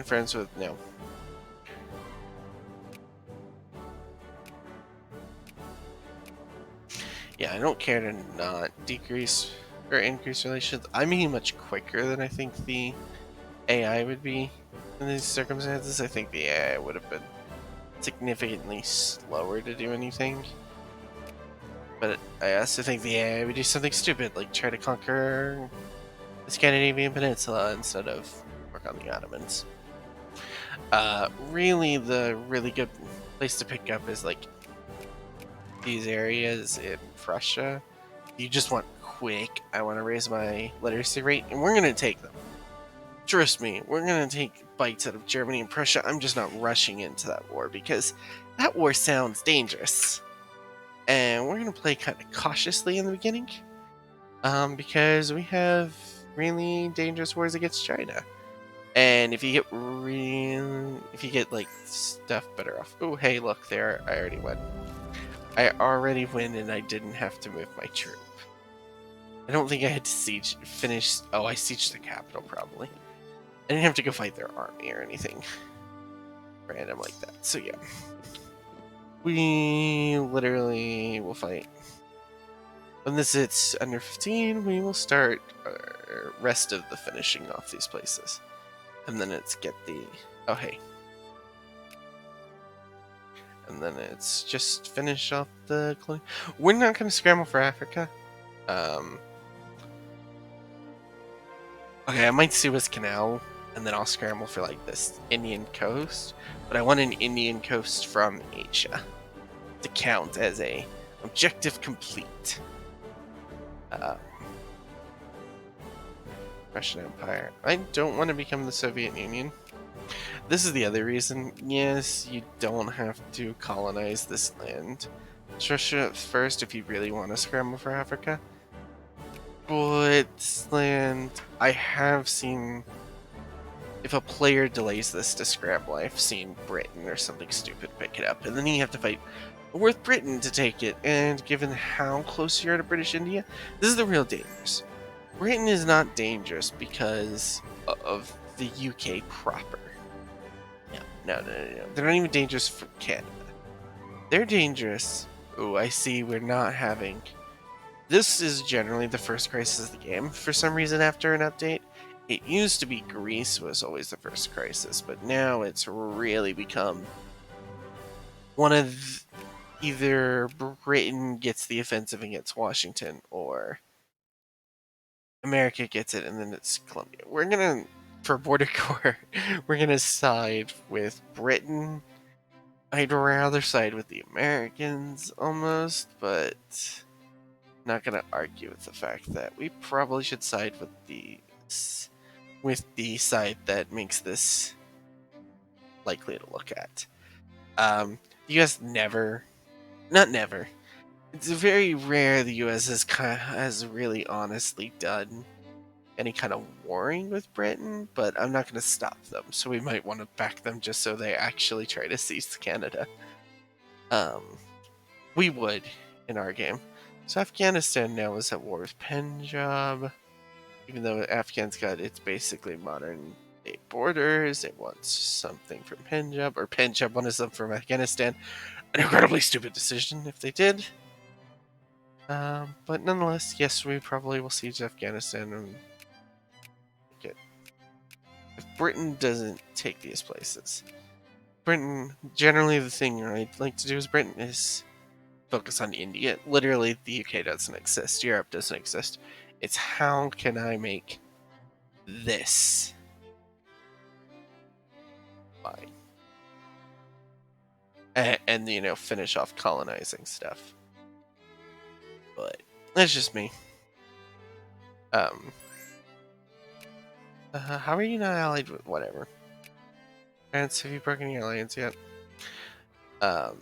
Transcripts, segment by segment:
friends with no. Yeah, I don't care to not decrease or increase relations. I'm being much quicker than I think the AI would be in these circumstances. I think the AI would have been significantly slower to do anything. But I also think the AI would do something stupid, like try to conquer the Scandinavian Peninsula instead of work on the Ottomans. Really, the really good place to pick up is like these areas in Prussia. You just want quick, I want to raise my literacy rate, and we're going to take them. Trust me, we're going to take bites out of Germany and Prussia. I'm just not rushing into that war because that war sounds dangerous. And we're going to play kind of cautiously in the beginning because we have really dangerous wars against China. And if you get like stuff better off. Oh, hey, look there, I already went. I already win and I didn't have to move my troop. I don't think I had to finish. Oh, I sieged the capital probably. I didn't have to go fight their army or anything random like that. So yeah, we literally will fight. When this hits under 15, we will start rest of the finishing off these places, and then it's get the oh hey, and then it's just finish off the. We're not going to scramble for Africa. Okay, I might Suez Canal, and then I'll scramble for like this Indian coast. But I want an Indian coast from Asia to count as a objective complete. Russian Empire. I don't want to become the Soviet Union. This is the other reason. Yes, you don't have to colonize this land. It's Russia first if you really want to scramble for Africa. But this land, I have seen. If a player delays this to scramble, I've seen Britain or something stupid pick it up, and then you have to fight with Britain to take it. And given how close you are to British India, this is the real dangers. Britain is not dangerous because of the UK proper. No. They're not even dangerous for Canada. They're dangerous. Oh, I see. We're not having. This is generally the first crisis of the game for some reason after an update. It used to be Greece was always the first crisis, but now it's really become one of either Britain gets the offensive against Washington or America gets it and then it's Colombia. We're gonna, for Border Corps, we're gonna side with Britain. I'd rather side with the Americans almost, but not gonna argue with the fact that we probably should side with the side that makes this likely to look at. The U.S. not never. It's very rare the U.S. has really honestly done any kind of warring with Britain, but I'm not going to stop them. So we might want to back them just so they actually try to seize Canada. We would in our game. So Afghanistan now is at war with Punjab. Even though Afghan's got its basically modern day borders, it wants something from Punjab, or Punjab wanted something from Afghanistan. An incredibly stupid decision if they did. But nonetheless, yes, we probably will siege Afghanistan and get. If Britain doesn't take these places, Britain, generally the thing I'd like to do as Britain is focus on India. Literally, the UK doesn't exist, Europe doesn't exist. It's how can I make this fine? And finish off colonizing stuff. But that's just me. How are you not allied with whatever? France, have you broken your alliance yet? I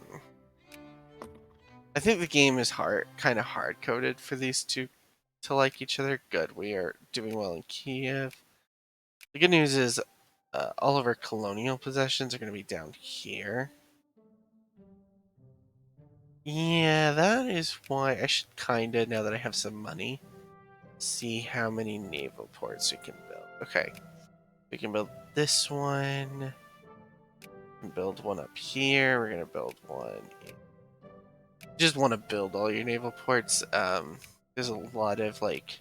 think the game is kind of hard coded for these two to like each other. Good, we are doing well in Kiev. The good news is all of our colonial possessions are going to be down here. Yeah, that is why I should kinda, now that I have some money, see how many naval ports we can build. Okay, we can build this one. Build one up here. We're gonna build one. Just want to build all your naval ports. There's a lot of like.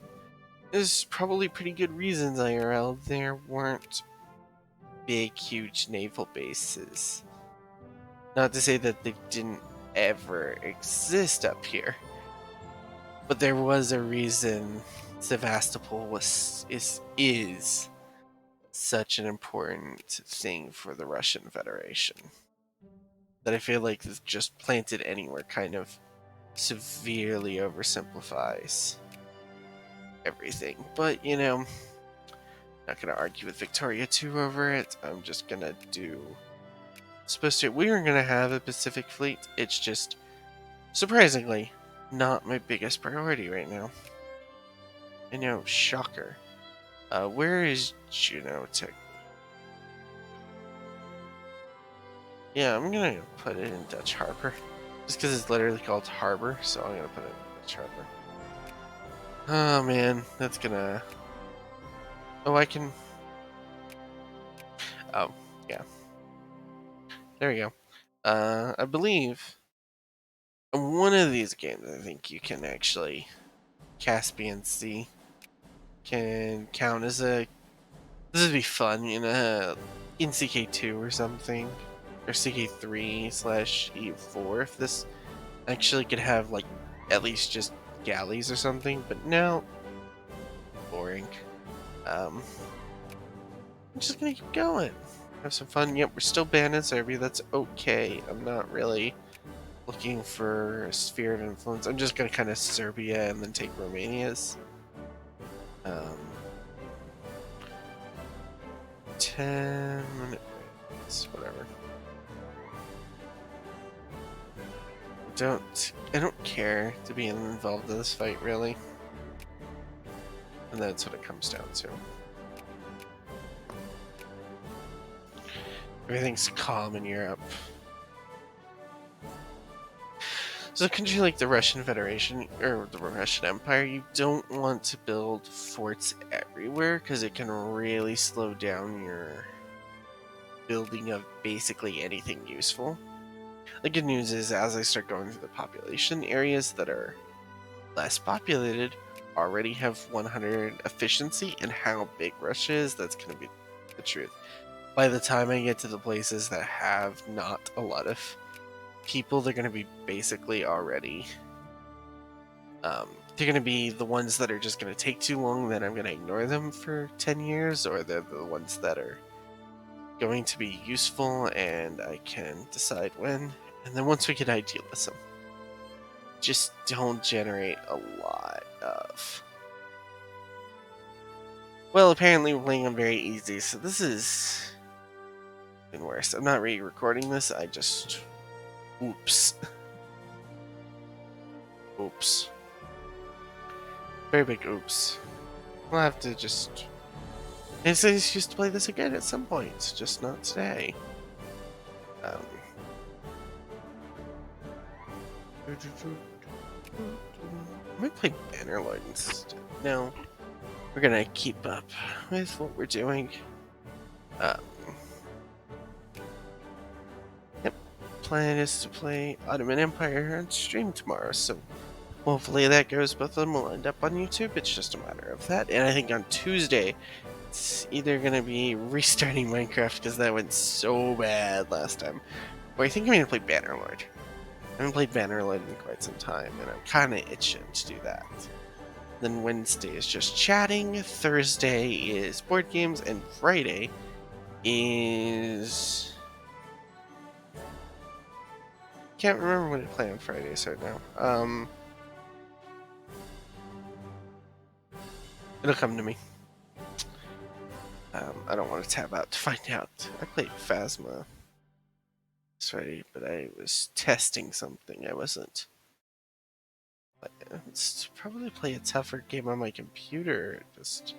There's probably pretty good reasons IRL there weren't big, huge naval bases. Not to say that they didn't ever exist up here, but there was a reason Sevastopol is such an important thing for the Russian Federation that I feel like just planted anywhere kind of severely oversimplifies everything. But you know, not gonna argue with Victoria 2 over it. I'm just gonna do. We were gonna have a Pacific Fleet. It's just surprisingly not my biggest priority right now. I know, shocker. Where is Juno Tech? Yeah, I'm gonna put it in Dutch Harbor. Just because it's literally called Harbor, so I'm gonna put it in Dutch Harbor. Oh man, that's gonna... Oh, I can... Oh, yeah. There we go. I believe in one of these games, I think you can actually... Caspian Sea can count as a... This would be fun in CK2 or something. Or CK3/E4 if this actually could have, like, at least just galleys or something, but no. Boring. I'm just gonna keep going. Have some fun. Yep, we're still banned in Serbia. That's okay. I'm not really looking for a sphere of influence. I'm just gonna kind of Serbia and then take Romania's. 10 minutes, whatever. I don't care to be involved in this fight, really. And that's what it comes down to. Everything's calm in Europe. So a country like the Russian Federation, or the Russian Empire, you don't want to build forts everywhere, because it can really slow down your building of basically anything useful. The good news is, as I start going through the population, areas that are less populated already have 100 efficiency, and how big Russia is, that's going to be the truth. By the time I get to the places that have not a lot of people, they're going to be basically already... they're going to be the ones that are just going to take too long, then I'm going to ignore them for 10 years, or they're the ones that are going to be useful, and I can decide when. And then once we get idealism, just don't generate a lot of... Well, apparently we're playing on very easy, so this is even worse. I'm not re-recording this, I just... Oops. Oops. Very big oops. We'll have to just... It's an excuse to play this again at some point, just not today. I might play Bannerlord instead. No. We're gonna keep up with what we're doing. Yep. Plan is to play Ottoman Empire on stream tomorrow, so hopefully that goes. Both of them will end up on YouTube. It's just a matter of that. And I think on Tuesday, it's either gonna be restarting Minecraft because that went so bad last time, or I think I'm gonna play Bannerlord. I haven't played Bannerlord in quite some time, and I'm kind of itching to do that. Then Wednesday is just chatting, Thursday is board games, and Friday is... Can't remember what I play on Fridays right now. It'll come to me. I don't want to tab out to find out. I played Phasma. Sorry, but I was testing something. I wasn't. Let's probably play a tougher game on my computer. Just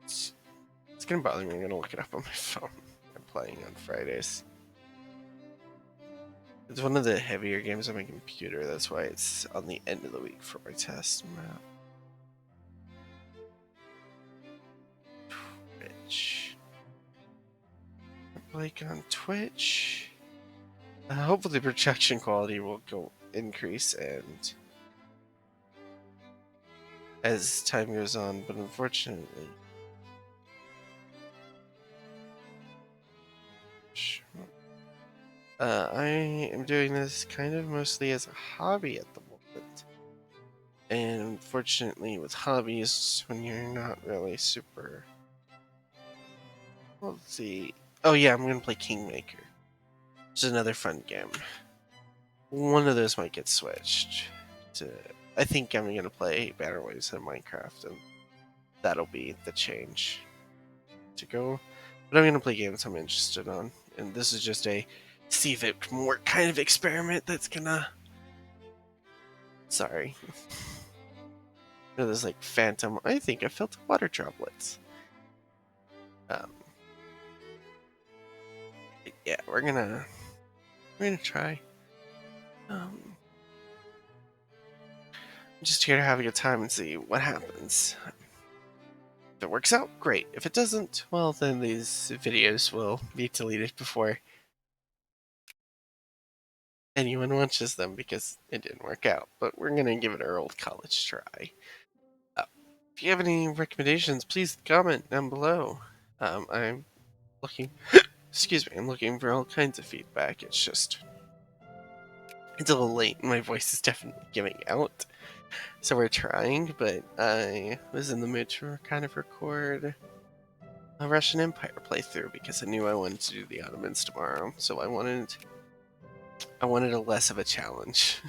it's gonna bother me. I'm gonna look it up on my phone. I'm playing on Fridays. It's one of the heavier games on my computer. That's why it's on the end of the week for my test map. like on Twitch. Hopefully the projection quality will increase and as time goes on, but unfortunately, I am doing this kind of mostly as a hobby at the moment. And unfortunately, with hobbies, when you're not really super. Well, let's see. Oh, yeah, I'm gonna play Kingmaker. It's another fun game. One of those might get switched to. I think I'm gonna play Banner Waves in Minecraft, and that'll be the change to go. But I'm gonna play games I'm interested on, and this is just a see if it can work kind of experiment that's gonna. Sorry. There's like phantom. I think I felt water droplets. Um, yeah, we're gonna try. I'm just here to have a good time and see what happens. If it works out, great. If it doesn't, well, then these videos will be deleted before anyone watches them because it didn't work out. But we're gonna give it our old college try. If you have any recommendations, please comment down below. I'm looking. Excuse me. I'm looking for all kinds of feedback. It's just it's a little late, and my voice is definitely giving out. So we're trying, but I was in the mood to kind of record a Russian Empire playthrough because I knew I wanted to do the Ottomans tomorrow. So I wanted a less of a challenge.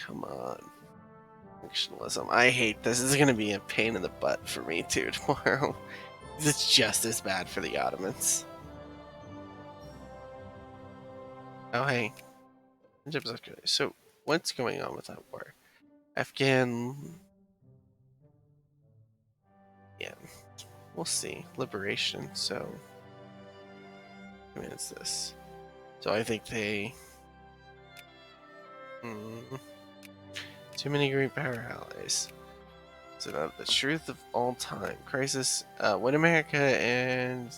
Come on. Functionalism. I hate this. This is going to be a pain in the butt for me too tomorrow. It's just as bad for the Ottomans. Oh, hey. So, what's going on with that war? Afghan. Yeah. We'll see. Liberation. So, how many is this? So, I think they. Too many great power allies. So now the truth of all time. Crisis. When America and.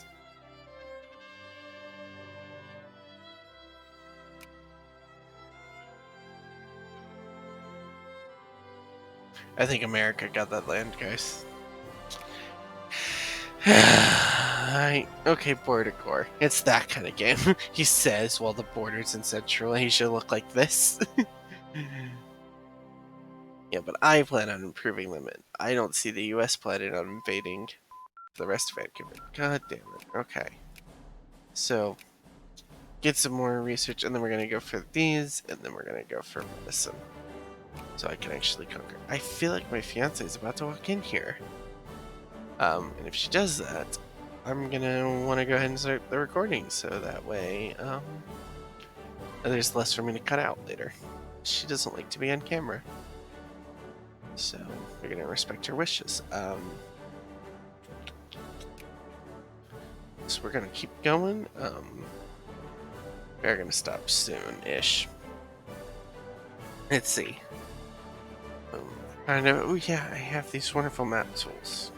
I think America got that land, guys. Okay, Border Corps. It's that kind of game. He says while the border's in Central Asia look like this. Yeah, but I plan on improving them. I don't see the US planning on invading the rest of Vancouver. God damn it. Okay. So, get some more research, and then we're gonna go for these, and then we're gonna go for medicine. So I can actually conquer. I feel like my fiance is about to walk in here. And if she does that, I'm gonna want to go ahead and start the recording, so that way, there's less for me to cut out later. She doesn't like to be on camera. So, we're gonna respect her wishes. So we're gonna keep going. We're gonna stop soon-ish. Let's see. I know. Oh yeah, I have these wonderful map tools.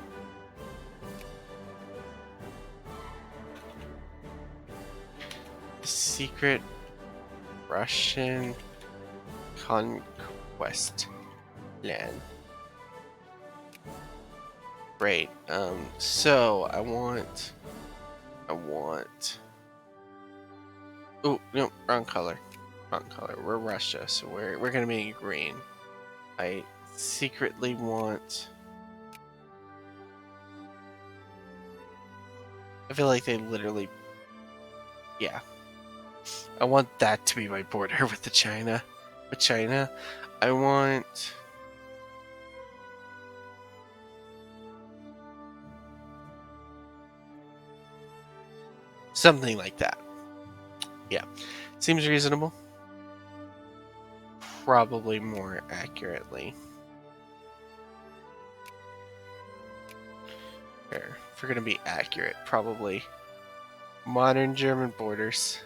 Secret Russian conquest land. Great. So I want. Oh no, wrong color. Wrong color. We're Russia, so we're gonna be green. I secretly want. I feel like they literally. Yeah. I want that to be my border with China. With China, I want. Something like that. Yeah. Seems reasonable. Probably more accurately. Here, if we're gonna be accurate, probably modern German borders.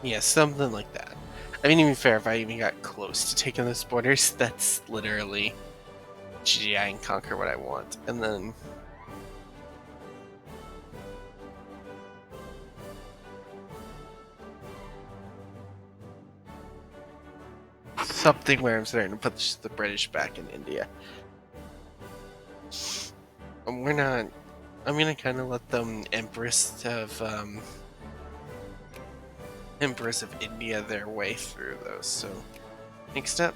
Yeah, something like that. I mean, even fair, if I even got close to taking those borders, that's literally GI and conquer what I want. And then something where I'm starting to put the British back in India. And we're not. I'm gonna kind of let them Empress of India their way through those. So next up,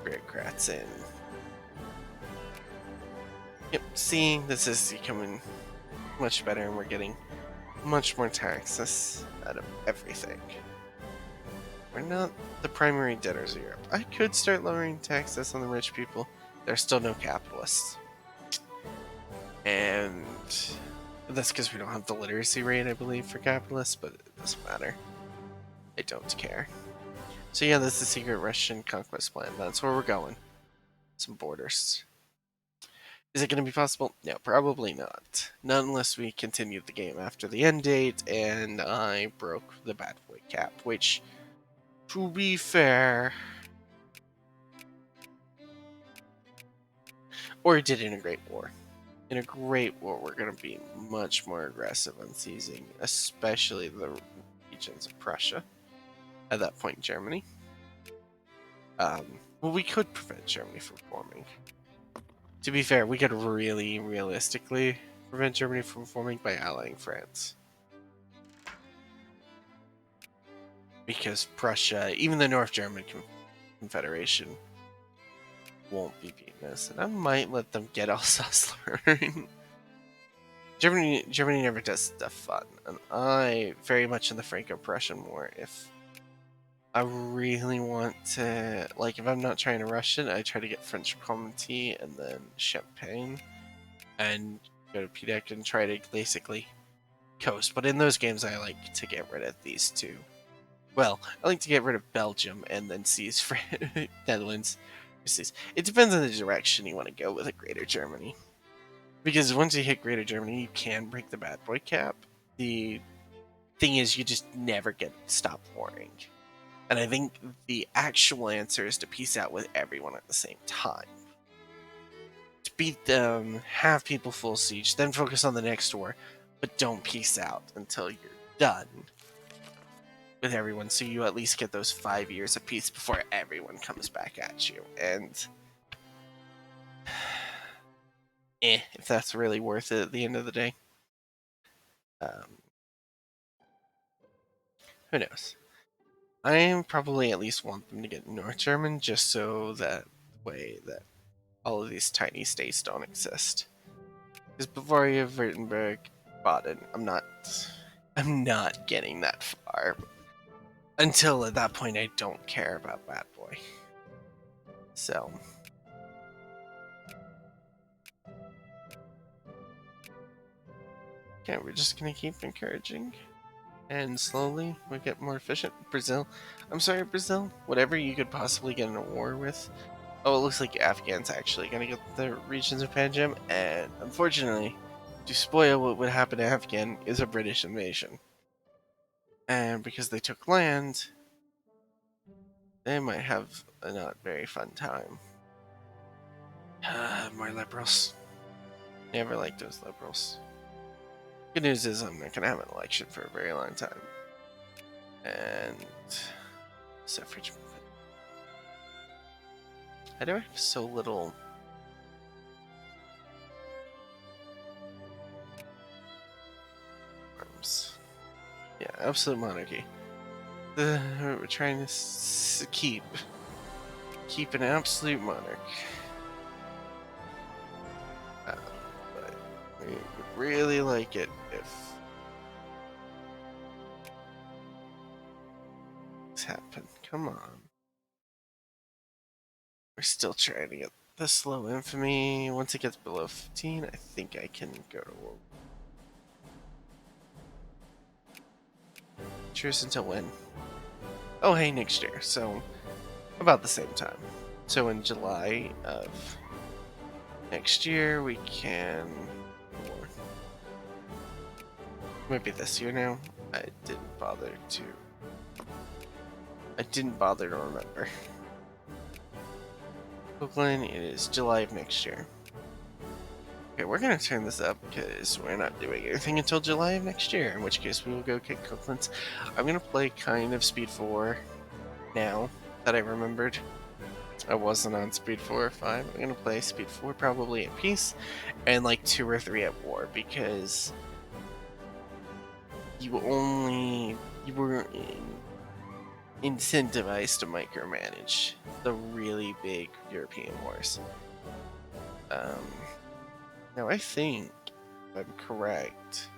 bureaucrats in. Yep, see, this is becoming much better, and we're getting much more taxes out of everything. We're not the primary debtors of Europe. I could start lowering taxes on the rich people. There's still no capitalists. And that's because we don't have the literacy rate, I believe, for capitalists, but it doesn't matter. I don't care. So yeah, that's the secret Russian conquest plan. That's where we're going. Some borders. Is it going to be possible? No, probably not. Not unless we continue the game after the end date and I broke the bad boy cap, which, to be fair, or did in a Great War. In a Great War, we're going to be much more aggressive on seizing, especially the regions of Prussia. At that point, Germany. Well, we could prevent Germany from forming. To be fair, we could really, realistically prevent Germany from forming by allying France. Because Prussia, even the North German Confederation, won't be beating us. And I might let them get Alsace-Lorraine. Germany never does stuff fun, and I very much in the Franco-Prussian War. If I really want to, like, if I'm not trying to rush it, I try to get French Comté and then Champagne, and go to Pidec and try to basically coast. But in those games, I like to get rid of these two. Well, I like to get rid of Belgium and then seize Netherlands. It depends on the direction you want to go with a Greater Germany. Because once you hit Greater Germany, you can break the bad boy cap. The thing is, you just never get stopped warring. And I think the actual answer is to peace out with everyone at the same time. To beat them, have people full siege, then focus on the next war, but don't peace out until you're done with everyone, so you at least get those 5 years of peace before everyone comes back at you. And if that's really worth it at the end of the day. Who knows? I probably at least want them to get North German, just so that way that all of these tiny states don't exist. Because Bavaria, Württemberg, Baden, I'm not getting that far. Until at that point, I don't care about Bad Boy. So. Okay, we're just gonna keep encouraging. And slowly, we get more efficient. Brazil. I'm sorry, Brazil. Whatever you could possibly get in a war with. Oh, it looks like Afghan's actually gonna get the regions of Panjim. And unfortunately, to spoil what would happen to Afghan, is a British invasion. And because they took land, they might have a not very fun time. More liberals. Never liked those liberals. Good news is I'm not gonna have an election for a very long time. And suffrage movement. How do I have so little? Arms. Yeah, absolute monarchy. We're trying to keep an absolute monarch. But we would really like it if this happened. Come on. We're still trying to get the slow infamy. Once it gets below 15, I think I can go to war. Truce until when? Oh, hey, next year. So, about the same time. So in July of next year, we can war. Maybe this year now. I didn't bother to I didn't bother to remember. Oakland, it is July of next year. Okay, we're gonna turn this up because we're not doing anything until July of next year, in which case we will go kick Cooklands. I'm gonna play kind of Speed 4 now that I remembered. I wasn't on Speed 4 or 5. I'm gonna play Speed 4 probably at peace, and like 2 or 3 at war, because you were incentivized to micromanage the really big European wars. Now I think, if I'm correct,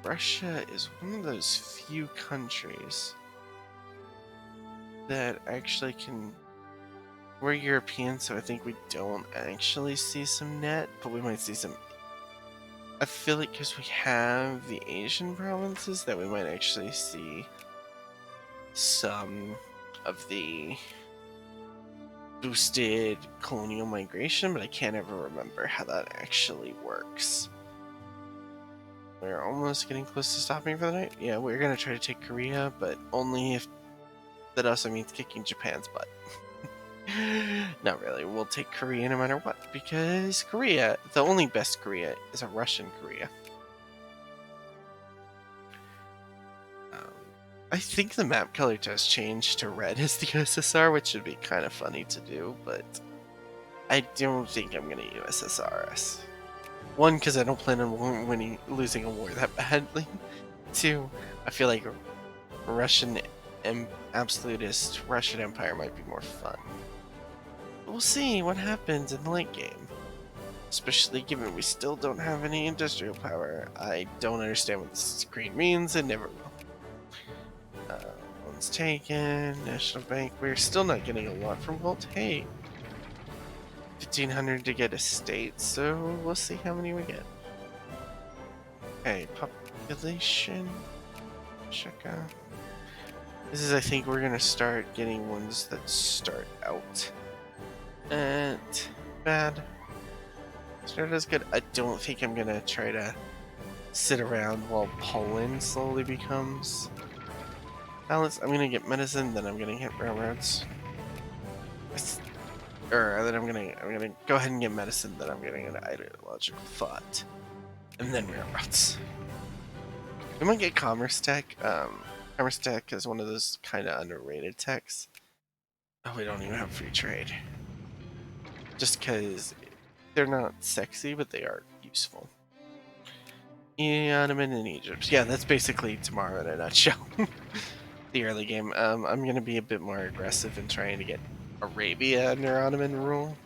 Russia is one of those few countries that actually can. We're European, so I think we don't actually see some net, but we might see some. I feel like because we have the Asian provinces that we might actually see some of the boosted colonial migration, but I can't ever remember how that actually works. We're almost getting close to stopping for the night. Yeah, we're gonna try to take Korea, but only if that also means kicking Japan's butt. Not really. We'll take Korea no matter what, because Korea, the only best Korea, is a Russian Korea. I think the map color does change to red as the USSR, which would be kind of funny to do, but I don't think I'm gonna USSR us. One, because I don't plan on losing a war that badly. Two, I feel like absolutist Russian Empire might be more fun. We'll see what happens in the late game. Especially given we still don't have any industrial power. I don't understand what this screen means and never will. One's taken. National Bank. We're still not getting a lot from Volt. Hey, 1,500 to get a state, so we'll see how many we get. Okay, population. Check out. This is, I think, we're gonna start getting ones that start out at bad. Start as good. I don't think I'm gonna try to sit around while Poland slowly becomes balanced. I'm gonna get medicine, then I'm gonna get railroads. Or then I'm gonna go ahead and get medicine, then I'm getting an ideological thought, and then railroads. We might get commerce tech. Commerce tech is one of those kind of underrated techs. Oh, we don't even have free trade. Just because they're not sexy, but they are useful. Ottoman and Egypt. Yeah, that's basically tomorrow in a nutshell. The early game. I'm gonna be a bit more aggressive in trying to get Arabia under Ottoman rule,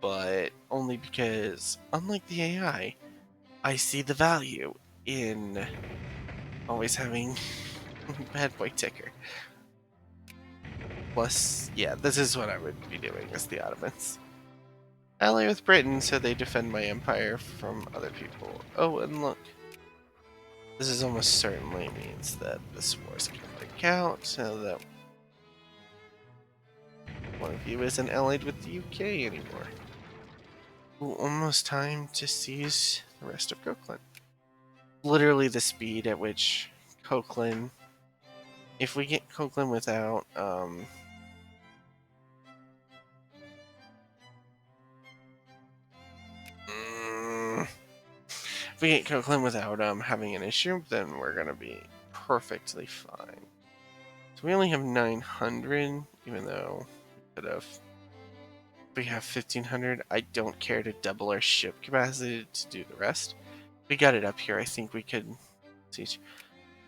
but only because, unlike the AI, I see the value in always having bad boy ticker. Plus, yeah, this is what I would be doing as the Ottomans. Ally with Britain so they defend my empire from other people. Oh, and look. This is almost certainly means that this war is going to break out, so that one of you isn't allied with the UK anymore. Ooh, almost time to seize the rest of Coquelin. Literally the speed at which Coquelin... If we get Coquelin without, if we get Coquelin without having an issue, then we're gonna be perfectly fine. So we only have 900, even though we could have. If we have 1,500, I don't care to double our ship capacity to do the rest. We got it up here. I think we could teach.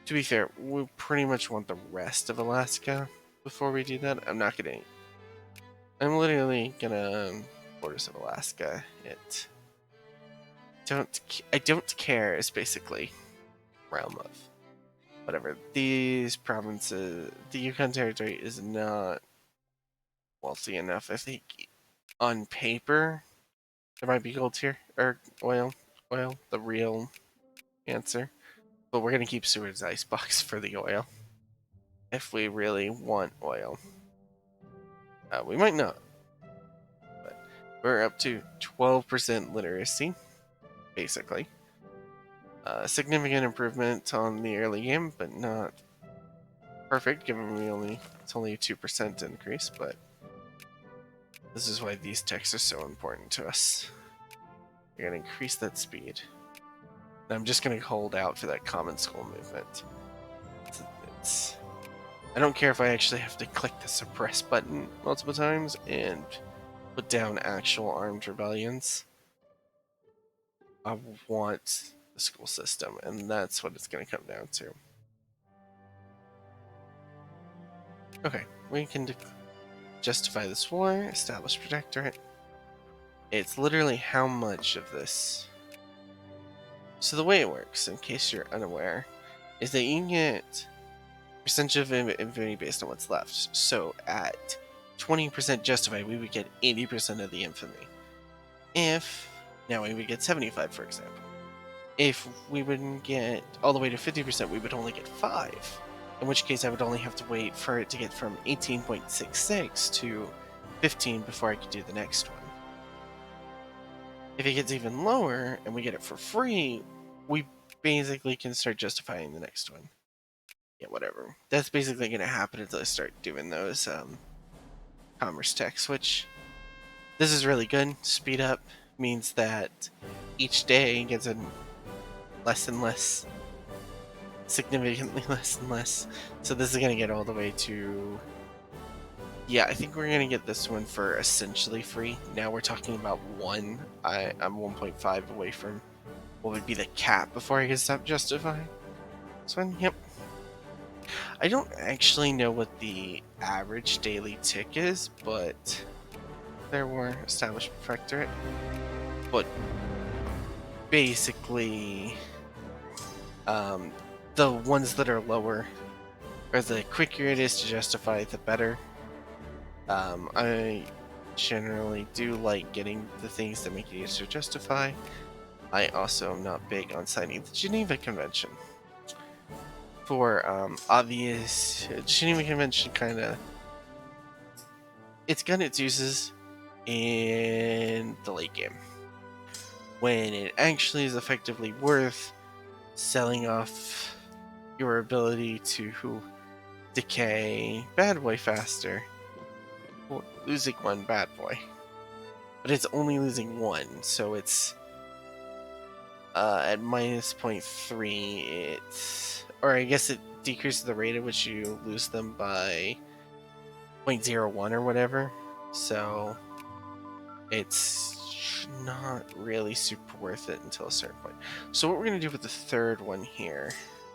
To be fair, we pretty much want the rest of Alaska before we do that. I'm not gonna. I'm literally gonna borders of Alaska. I don't care is basically realm of whatever. These provinces, the Yukon Territory is not wealthy enough. I think on paper there might be gold here or oil, the real answer. But we're gonna keep Seward's icebox for the oil if we really want oil. We might not, but we're up to 12% literacy, basically. Significant improvement on the early game, but not perfect, given it's only a 2% increase, but this is why these texts are so important to us. We're going to increase that speed. And I'm just going to hold out for that common school movement. I don't care if I actually have to click the suppress button multiple times and put down actual armed rebellions. I want the school system, and that's what it's going to come down to. Okay, we can justify this war, establish protectorate. It's literally how much of this. So the way it works, in case you're unaware, is that you get percentage of infamy based on what's left. So at 20% justified, we would get 80% of the infamy. Now we would get 75, for example. If we would get all the way to 50%, we would only get 5. In which case, I would only have to wait for it to get from 18.66 to 15 before I could do the next one. If it gets even lower and we get it for free, we basically can start justifying the next one. Yeah, whatever. That's basically going to happen until I start doing those commerce texts, which this is really good. Speed up means that each day gets a less and less, significantly less and less. So this is going to get all the way to... Yeah, I think we're going to get this one for essentially free. Now we're talking about 1. I'm 1.5 away from what would be the cap before I can stop justifying. This one, yep. I don't actually know what the average daily tick is, but there were established protectorate. But basically, the ones that are lower, or the quicker it is to justify, the better. I generally do like getting the things that make it easier to justify. I also am not big on signing the Geneva Convention. For obvious, Geneva Convention it's got its uses in the late game, when it actually is effectively worth selling off your ability to decay bad boy faster. Well, losing 1 bad boy, but it's only losing 1, so it's at minus 0.3. It's, or I guess it decreases the rate at which you lose them by 0.01 or whatever. So it's not really super worth it until a certain point. So what we're going to do with the third one here,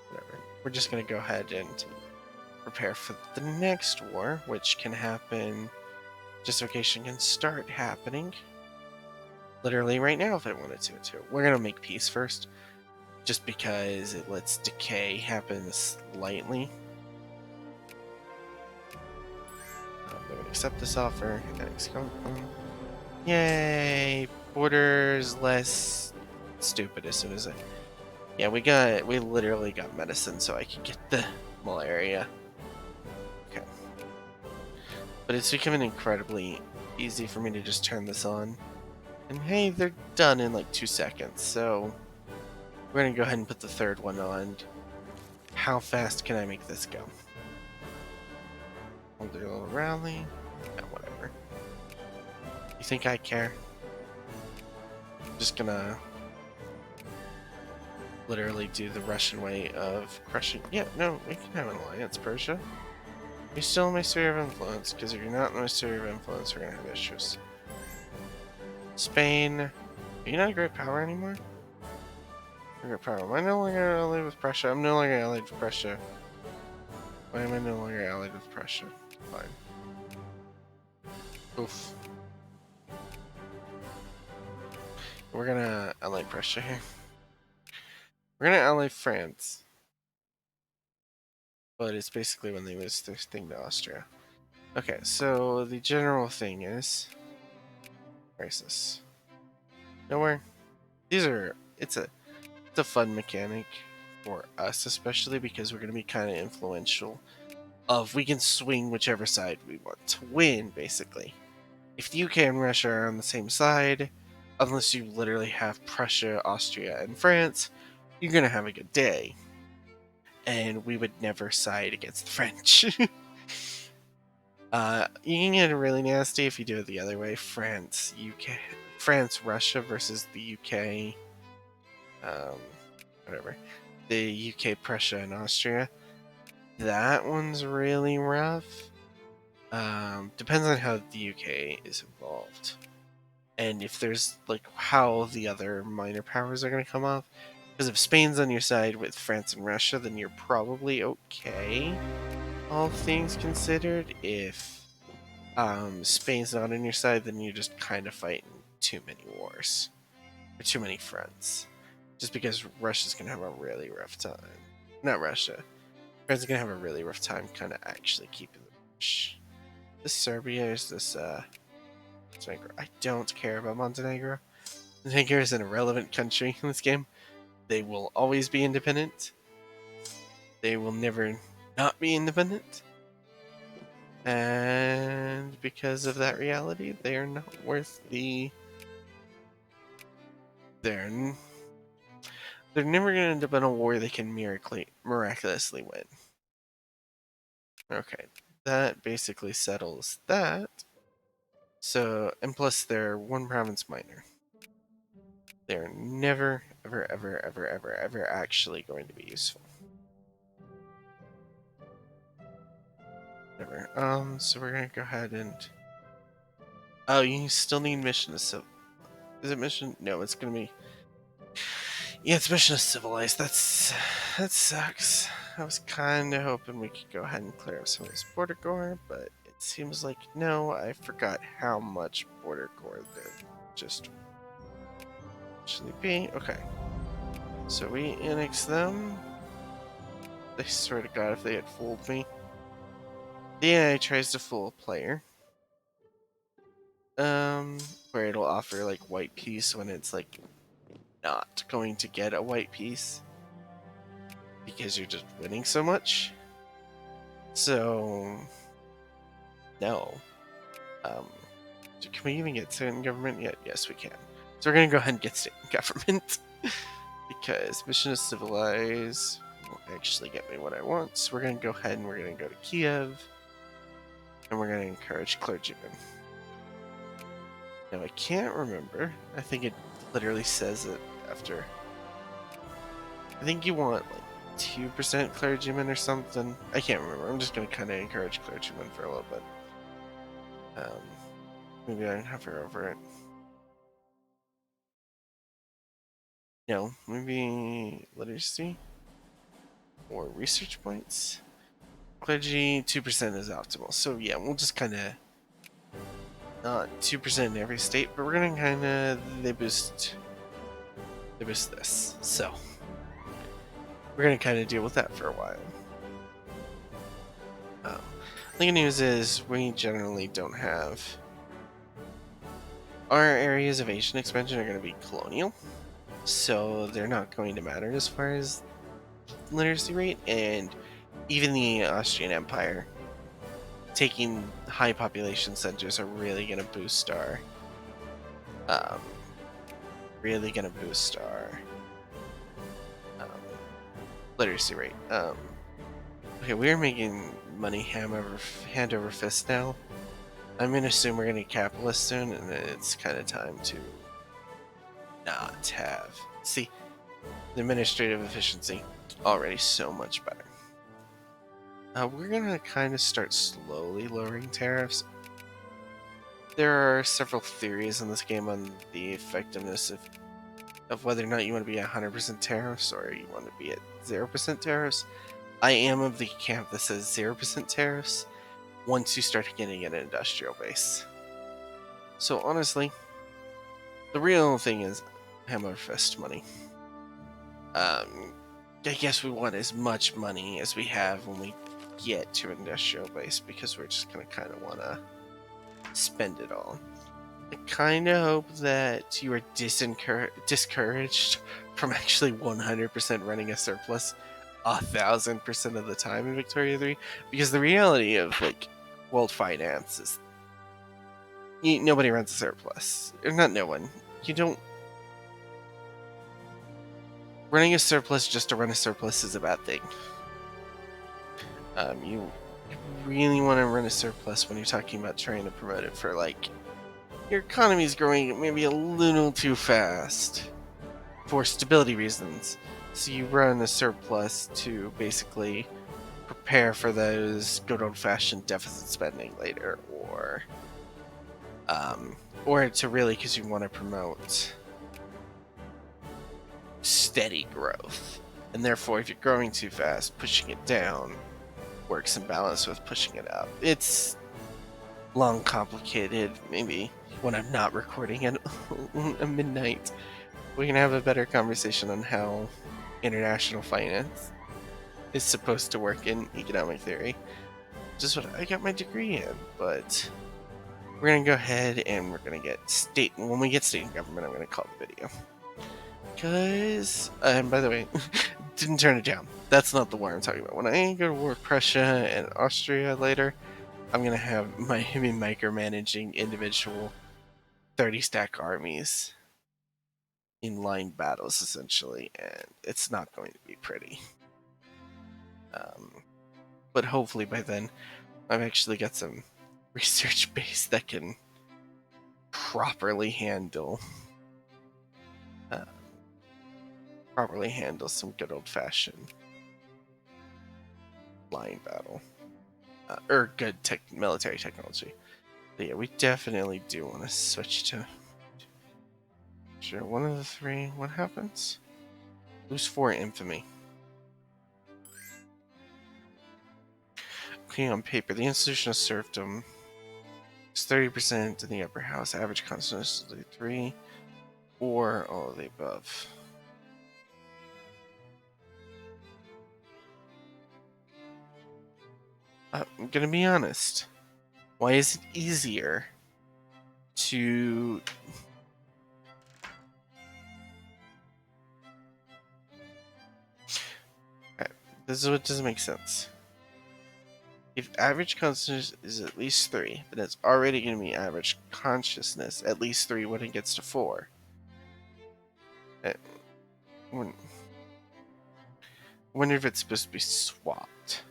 whatever, we're just going to go ahead and prepare for the next war, which can happen. Justification can start happening literally right now if I wanted to. We're going to make peace first, just because it lets decay happen slightly. I'm going to accept this offer. Yay! Borders less stupid as soon as yeah, we literally got medicine so I could get the malaria. Okay. But it's becoming incredibly easy for me to just turn this on. And hey, they're done in like 2 seconds, so we're gonna go ahead and put the third one on. How fast can I make this go? I'll do a little rally. Yeah, whatever. You think I care? I'm just gonna literally do the Russian way of crushing. Yeah, no, we can have an alliance, Persia. You're still in my sphere of influence, because if you're not in my sphere of influence, we're gonna have issues. Spain, are you not a great power anymore? Great power. Am I no longer allied with Prussia? I'm no longer allied with Prussia. Why am I no longer allied with Prussia? Fine. Oof. We're gonna ally Prussia here. We're gonna ally France. But it's basically when they lose their thing to Austria. Okay, so the general thing is... Crisis. Nowhere. It's a fun mechanic for us, especially because we're going to be kind of influential. We can swing whichever side we want to win, basically. If the UK and Russia are on the same side, unless you literally have Prussia, Austria, and France, you're going to have a good day. and we would never side against the French. You can get really nasty if you do it the other way. France, Russia versus the UK, whatever. The UK, Prussia, and Austria. That one's really rough. Depends on how the UK is involved. And if there's, like, how the other minor powers are going to come off. Because if Spain's on your side with France and Russia, then you're probably okay, all things considered. If Spain's not on your side, then you're just kind of fighting too many wars. Or too many fronts. Just because Russia's going to have a really rough time. Not Russia. France's going to have a really rough time kind of actually keeping the push. This Serbia is this, Montenegro. I don't care about Montenegro. Montenegro is an irrelevant country in this game. They will always be independent. They will never not be independent. And because of that reality, they are not worth the... They're never going to end up in a war they can miraculously win. Okay, that basically settles that. So, and plus they're one province minor. They're never, ever, ever, ever, ever, ever actually going to be useful. Whatever. So we're gonna go ahead and... Oh, you still need mission to Is it mission? No, it's gonna be... Yeah, it's mission to civilize. That sucks. I was kinda hoping we could go ahead and clear up some of this border gore, but it seems like no, I forgot how much border gore there just actually be. Okay. So we annex them. I swear to God, if they had fooled me. The AI tries to fool a player. Where it'll offer like white piece when it's like not going to get a white piece because you're just winning so much. So no. Can we even get student government yet? Yes, we can. So we're gonna go ahead and get student government because mission to civilize will actually get me what I want. So we're gonna go ahead and we're gonna go to Kiev. And we're going to encourage clergymen. Now, I can't remember. I think it literally says it after. I think you want like 2% clergymen or something. I can't remember. I'm just going to kind of encourage clergymen for a little bit. Maybe I can hover over it. No, maybe literacy or research points. Clergy, 2% is optimal. So yeah, we'll just kind of not 2% in every state, but we're gonna kind of they boost this. So we're gonna kind of deal with that for a while. The good news is we generally don't have our areas of Asian expansion are going to be colonial, so they're not going to matter as far as literacy rate, and even the Austrian Empire taking high population centers are really going to boost our literacy rate. Okay, we're making money hand over fist now. I'm gonna assume we're gonna get capitalist soon, and it's kind of time to not have. See, the administrative efficiency already so much better. We're gonna kind of start slowly lowering tariffs. There are several theories in this game on the effectiveness of whether or not you want to be at 100% tariffs or you want to be at 0% tariffs. I am of the camp that says 0% tariffs once you start getting an industrial base. So honestly, the real thing is hammer fist money. I guess we want as much money as we have when we get to industrial base because we're just gonna kind of want to spend it all. I kind of hope that you are discouraged from actually 100% running a surplus 1,000% of the time in Victoria 3, because the reality of like world finance is nobody runs a surplus. Or not no one. You don't... Running a surplus just to run a surplus is a bad thing. You really want to run a surplus when you're talking about trying to promote it for, like, your economy's growing maybe a little too fast for stability reasons. So you run a surplus to basically prepare for those good old-fashioned deficit spending later, or to really, because you want to promote steady growth. And therefore, if you're growing too fast, pushing it down works in balance with pushing it up. It's long, complicated. Maybe when I'm not recording at midnight, we can have a better conversation on how international finance is supposed to work in economic theory, which is what I got my degree in. But we're gonna go ahead and we're gonna get state. When we get state and government, I'm gonna call the video. Because, and by the way, didn't turn it down. That's not the war I'm talking about. When I go to war with Prussia and Austria later, I'm gonna have me micromanaging individual 30-stack armies in line battles, essentially, and it's not going to be pretty. But hopefully by then, I've actually got some research base that can properly handle some good old-fashioned line battle, or good military technology. But yeah, we definitely do want to switch to. Sure, one of the three. What happens? Lose 4 infamy. Okay, on paper, the institution of serfdom is 30% in the upper house. Average constitution is 3, or all of the above. I'm gonna be honest. Why is it easier to this is what doesn't make sense. If average consciousness is at least 3, then it's already going to be average consciousness at least 3 when it gets to 4. I wonder if it's supposed to be swapped.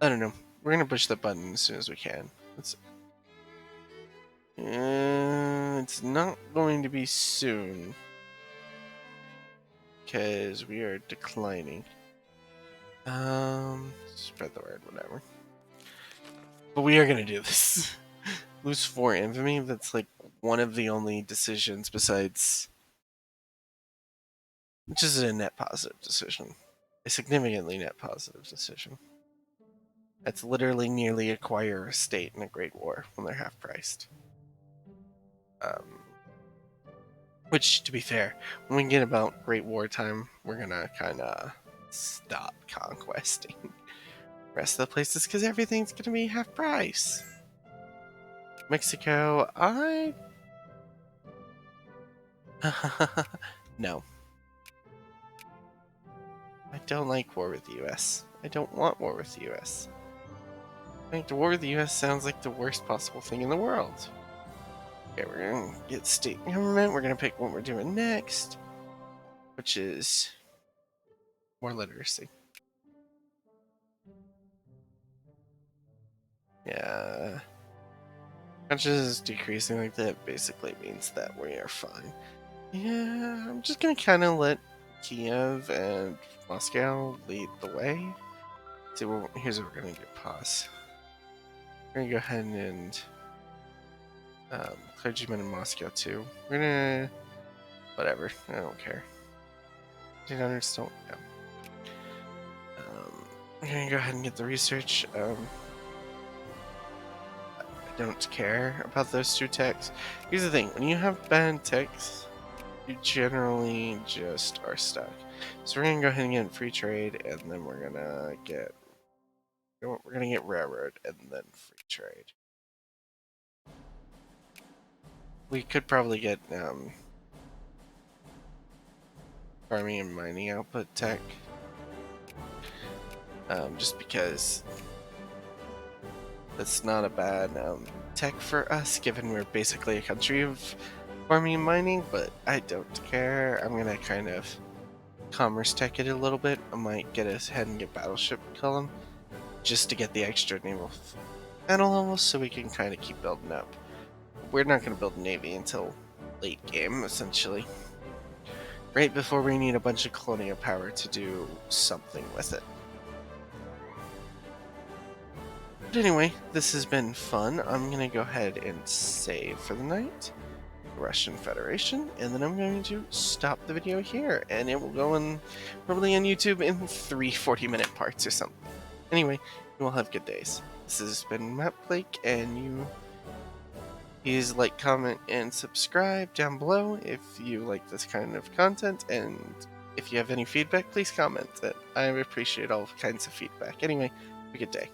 I don't know. We're going to push the button as soon as we can. It's not going to be soon, because we are declining. Spread the word, whatever. But we are gonna do this. Lose 4 infamy, that's like one of the only decisions besides... Which is a net positive decision. A significantly net positive decision. That's literally nearly acquire a state in a Great War when they're half-priced. Which, to be fair, when we get about Great War time, we're gonna kinda stop conquesting the rest of the places because everything's gonna be half price. Mexico, no. I don't like war with the US. I don't want war with the US. I think the war with the US sounds like the worst possible thing in the world. Okay, we're gonna get state government. We're gonna pick what we're doing next, which is more literacy. Yeah. Consciousness is decreasing like that basically means that we are fine. Yeah, I'm just gonna kind of let Kiev and Moscow lead the way. So here's what we're gonna do. Pause. We're gonna go ahead and clergymen in Moscow too. We're gonna whatever. I don't care. 1800s don't. Yeah. We're gonna go ahead and get the research. I don't care about those 2 techs. Here's the thing: when you have bad techs, you generally just are stuck. So we're gonna go ahead and get free trade, and then we're gonna get railroad, and then free trade. We could probably get farming and mining output tech, just because that's not a bad tech for us, given we're basically a country of farming and mining. But I don't care. I'm gonna kind of commerce tech it a little bit. I might get ahead and get Battleship Column just to get the extra naval battle levels so we can kind of keep building up. We're not going to build a navy until late game, essentially. Right before we need a bunch of colonial power to do something with it. But anyway, this has been fun. I'm going to go ahead and save for the night. Russian Federation, and then I'm going to stop the video here, and it will go in probably on YouTube in 3 40-minute parts or something. Anyway, you all have good days. This has been Matt Blake, and please like, comment, and subscribe down below if you like this kind of content, and if you have any feedback, please comment it. I appreciate all kinds of feedback. Anyway, have a good day.